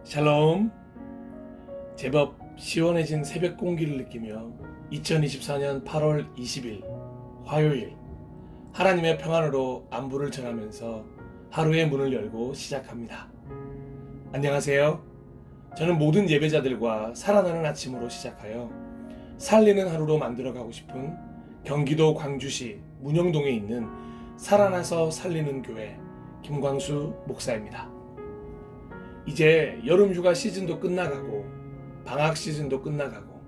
샬롬. 제법 시원해진 새벽 공기를 느끼며 2024년 8월 20일 화요일 하나님의 평안으로 안부를 전하면서 하루의 문을 열고 시작합니다. 안녕하세요. 저는 모든 예배자들과 살아나는 아침으로 시작하여 살리는 하루로 만들어가고 싶은 경기도 광주시 문영동에 있는 살아나서 살리는 교회 김광수 목사입니다. 이제 여름휴가 시즌도 끝나가고 방학 시즌도 끝나가고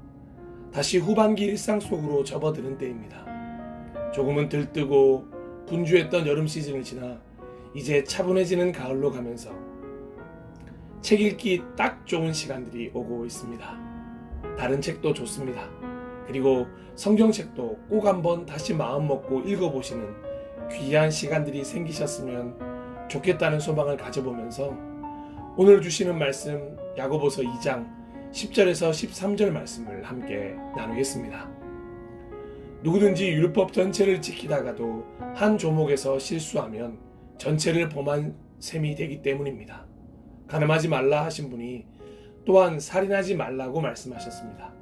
다시 후반기 일상 속으로 접어드는 때입니다. 조금은 들뜨고 분주했던 여름 시즌을 지나 이제 차분해지는 가을로 가면서 책 읽기 딱 좋은 시간들이 오고 있습니다. 다른 책도 좋습니다. 그리고 성경책도 꼭 한번 다시 마음 먹고 읽어보시는 귀한 시간들이 생기셨으면 좋겠다는 소망을 가져보면서 오늘 주시는 말씀 야고보서 2장 10절에서 13절 말씀을 함께 나누겠습니다. 누구든지 율법 전체를 지키다가도 한 조목에서 실수하면 전체를 범한 셈이 되기 때문입니다. 간음하지 말라 하신 분이 또한 살인하지 말라고 말씀하셨습니다.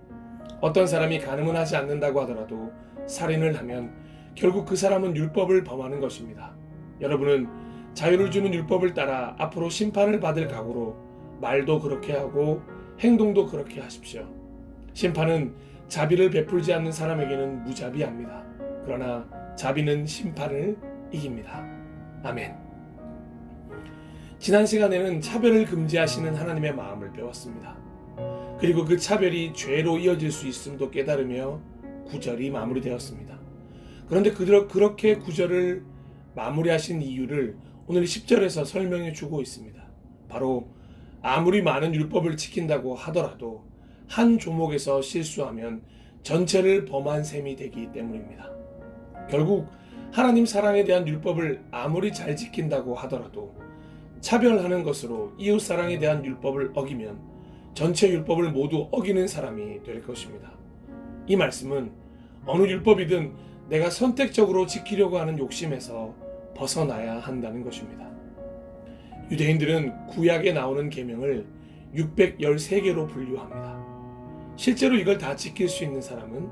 어떤 사람이 간음은 하지 않는다고 하더라도 살인을 하면 결국 그 사람은 율법을 범하는 것입니다. 여러분은 자유를 주는 율법을 따라 앞으로 심판을 받을 각오로 말도 그렇게 하고 행동도 그렇게 하십시오. 심판은 자비를 베풀지 않는 사람에게는 무자비합니다. 그러나 자비는 심판을 이깁니다. 아멘. 지난 시간에는 차별을 금지하시는 하나님의 마음을 배웠습니다. 그리고 그 차별이 죄로 이어질 수 있음도 깨달으며 구절이 마무리되었습니다. 그런데 그렇게 구절을 마무리하신 이유를 오늘 10절에서 설명해 주고 있습니다. 바로 아무리 많은 율법을 지킨다고 하더라도 한 조목에서 실수하면 전체를 범한 셈이 되기 때문입니다. 결국 하나님 사랑에 대한 율법을 아무리 잘 지킨다고 하더라도 차별하는 것으로 이웃 사랑에 대한 율법을 어기면 전체 율법을 모두 어기는 사람이 될 것입니다. 이 말씀은 어느 율법이든 내가 선택적으로 지키려고 하는 욕심에서 벗어나야 한다는 것입니다. 유대인들은 구약에 나오는 계명을 613개로 분류합니다. 실제로 이걸 다 지킬 수 있는 사람은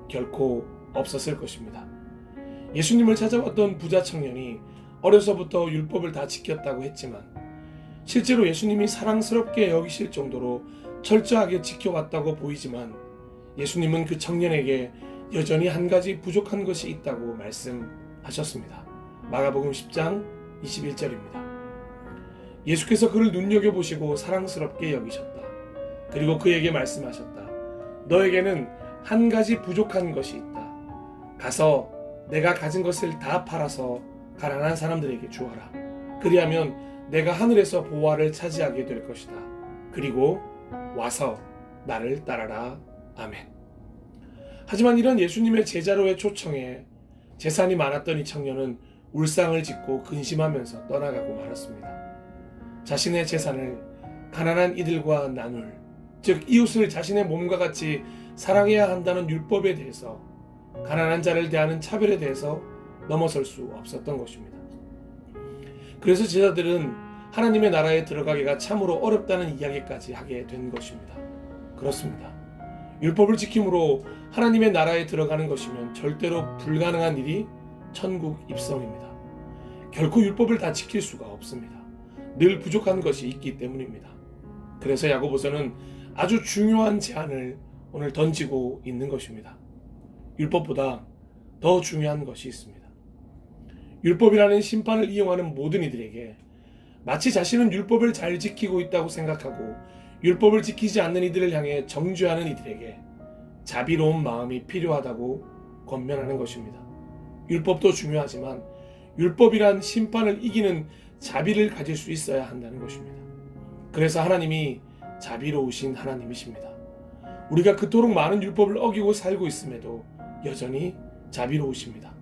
결코 없었을 것입니다. 예수님을 찾아왔던 부자 청년이 어려서부터 율법을 다 지켰다고 했지만 실제로 예수님이 사랑스럽게 여기실 정도로 철저하게 지켜왔다고 보이지만 예수님은 그 청년에게 여전히 한 가지 부족한 것이 있다고 말씀하셨습니다. 마가복음 10장 21절입니다. 예수께서 그를 눈여겨보시고 사랑스럽게 여기셨다. 그리고 그에게 말씀하셨다. 너에게는 한 가지 부족한 것이 있다. 가서 내가 가진 것을 다 팔아서 가난한 사람들에게 주어라. 그리하면 내가 하늘에서 보화를 차지하게 될 것이다. 그리고 와서 나를 따라라. 아멘. 하지만 이런 예수님의 제자로의 초청에 재산이 많았던 이 청년은 울상을 짓고 근심하면서 떠나가고 말았습니다. 자신의 재산을 가난한 이들과 나눌, 즉 이웃을 자신의 몸과 같이 사랑해야 한다는 율법에 대해서 가난한 자를 대하는 차별에 대해서 넘어설 수 없었던 것입니다. 그래서 제자들은 하나님의 나라에 들어가기가 참으로 어렵다는 이야기까지 하게 된 것입니다. 그렇습니다. 율법을 지킴으로 하나님의 나라에 들어가는 것이면 절대로 불가능한 일이 천국 입성입니다. 결코 율법을 다 지킬 수가 없습니다. 늘 부족한 것이 있기 때문입니다. 그래서 야고보서는 아주 중요한 제안을 오늘 던지고 있는 것입니다. 율법보다 더 중요한 것이 있습니다. 율법이라는 심판을 이용하는 모든 이들에게 마치 자신은 율법을 잘 지키고 있다고 생각하고 율법을 지키지 않는 이들을 향해 정죄하는 이들에게 자비로운 마음이 필요하다고 권면하는 것입니다. 율법도 중요하지만 율법이란 심판을 이기는 자비를 가질 수 있어야 한다는 것입니다. 그래서 하나님이 자비로우신 하나님이십니다. 우리가 그토록 많은 율법을 어기고 살고 있음에도 여전히 자비로우십니다.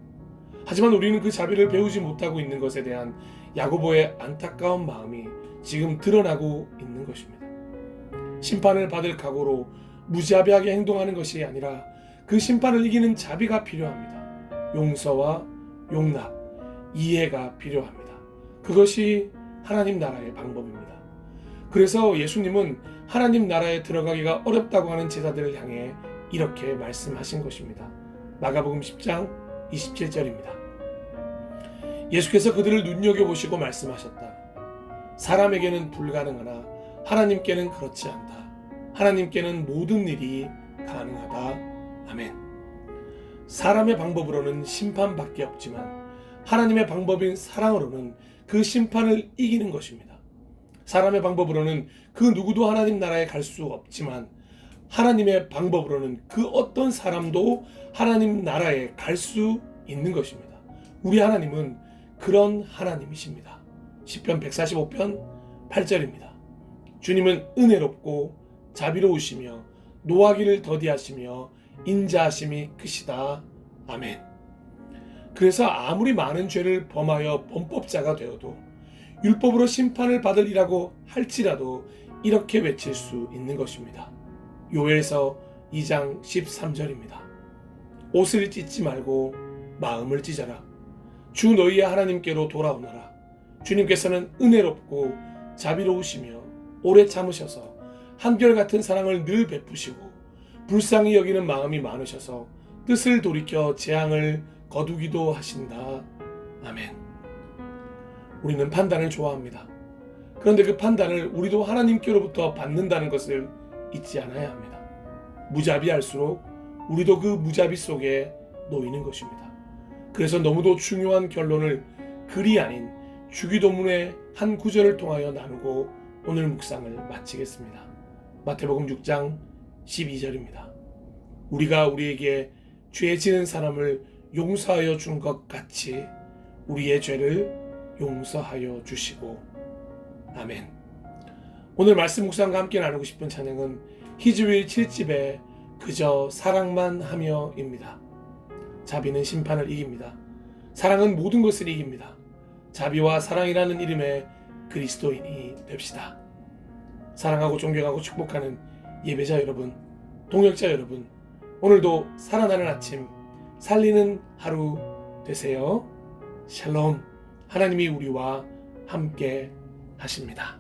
하지만 우리는 그 자비를 배우지 못하고 있는 것에 대한 야고보의 안타까운 마음이 지금 드러나고 있는 것입니다. 심판을 받을 각오로 무자비하게 행동하는 것이 아니라 그 심판을 이기는 자비가 필요합니다. 용서와 용납, 이해가 필요합니다. 그것이 하나님 나라의 방법입니다. 그래서 예수님은 하나님 나라에 들어가기가 어렵다고 하는 제자들을 향해 이렇게 말씀하신 것입니다. 마가복음 10장 27절입니다. 예수께서 그들을 눈여겨보시고 말씀하셨다. 사람에게는 불가능하나 하나님께는 그렇지 않다. 하나님께는 모든 일이 가능하다. 아멘. 사람의 방법으로는 심판밖에 없지만 하나님의 방법인 사랑으로는 그 심판을 이기는 것입니다. 사람의 방법으로는 그 누구도 하나님 나라에 갈 수 없지만 하나님의 방법으로는 그 어떤 사람도 하나님 나라에 갈 수 있는 것입니다. 우리 하나님은 그런 하나님이십니다. 시편 145편 8절입니다. 주님은 은혜롭고 자비로우시며 노하기를 더디하시며 인자하심이 크시다. 아멘. 그래서 아무리 많은 죄를 범하여 범법자가 되어도 율법으로 심판을 받으리라고 할지라도 이렇게 외칠 수 있는 것입니다. 요엘서 2장 13절입니다. 옷을 찢지 말고 마음을 찢어라. 주 너희의 하나님께로 돌아오너라. 주님께서는 은혜롭고 자비로우시며 오래 참으셔서 한결같은 사랑을 늘 베푸시고 불쌍히 여기는 마음이 많으셔서 뜻을 돌이켜 재앙을 거두기도 하신다. 아멘. 우리는 판단을 좋아합니다. 그런데 그 판단을 우리도 하나님께로부터 받는다는 것을 잊지 않아야 합니다. 무자비할수록 우리도 그 무자비 속에 놓이는 것입니다. 그래서 너무도 중요한 결론을 글이 아닌 주기도문의 한 구절을 통하여 나누고 오늘 묵상을 마치겠습니다. 마태복음 6장 12절입니다. 우리가 우리에게 죄 지은 사람을 용서하여 준 것 같이 우리의 죄를 용서하여 주시고. 아멘. 오늘 말씀 묵상과 함께 나누고 싶은 찬양은 히즈윌 7집의 그저 사랑만 하며입니다. 자비는 심판을 이깁니다. 사랑은 모든 것을 이깁니다. 자비와 사랑이라는 이름의 그리스도인이 됩시다. 사랑하고 존경하고 축복하는 예배자 여러분, 동역자 여러분, 오늘도 살아나는 아침, 살리는 하루 되세요. 샬롬. 하나님이 우리와 함께 하십니다.